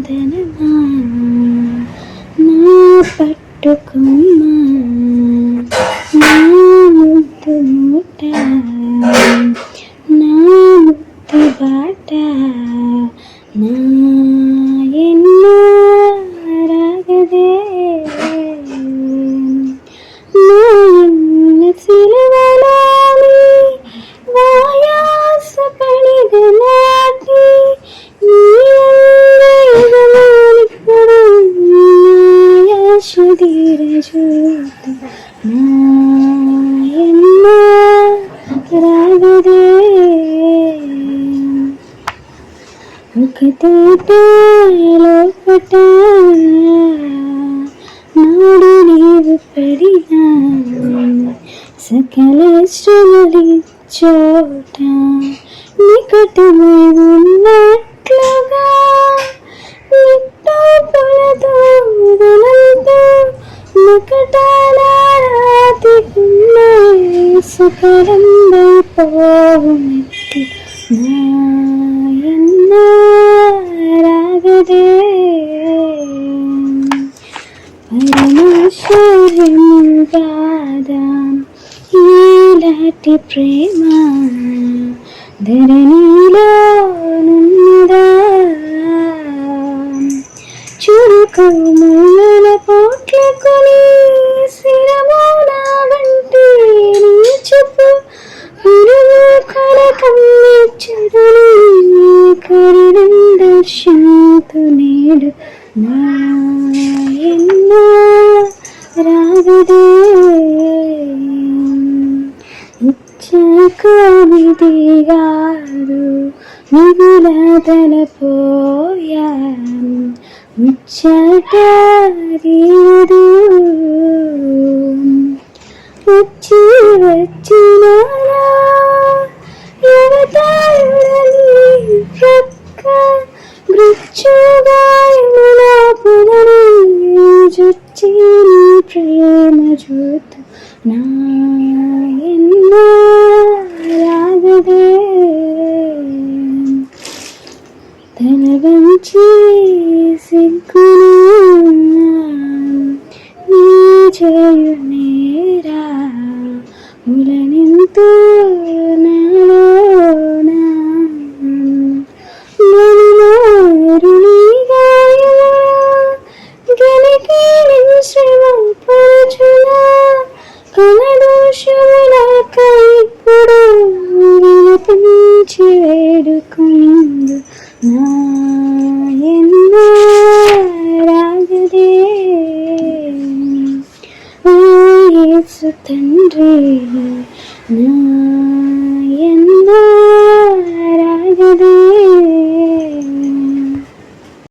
చల్లదనమా నా పట్టుకుమ్మా నా ముద్దు మూట నా ముద్దు బాట నా ఎన్నో రాగదే నా ఎన్న సిలువలాలి వాయాస పడిగలాటి నీ అందరిగమానిప్పుడు ధీరజూత నా ఎన్నో రాగదే ఒక తోట లోపట నాడు నీవు పడినా సకల శ్రమలి చోట నికటమై ఉన్నట్లుగా నిట్టో పొలతో వదలంతో నికటాలారాతికున్న సకలంబై పోవునట్టు నా ఎన్నో రాగదే పరమశరణుగాదా ఈలాంటి ప్రేమ ధరణిలో నున్నదా చురుకు ముళ్ళ పోట్లకొని శిరమూల వంటి నీ చూపు పురుగు కలకమ్మి చదుని కరుణం దర్శింతు నేడు నా ఎన్నో రాగదే ఇచ్చకోనిది గారు మిగుల తలపోయాను ముచ్చటరీదు వచ్చి వచ్చిన యువతాయుడని ప్రక్క గృచ్చుగాయమున పునరి జుచ్చి ప్రేమ జ్యోత నా ఎన్నో రాగదే తల వంచి సిగ్గును నీ చేయునేరా ములనింతు నాలోనా మనుమారుని గాయమున గలికి శ్రమ పరచునా కలదోషముల కైప్పుడు విలపించి వేడుకుందు నా ఎన్నో రాగదే ఓ యేసు తండ్రి నా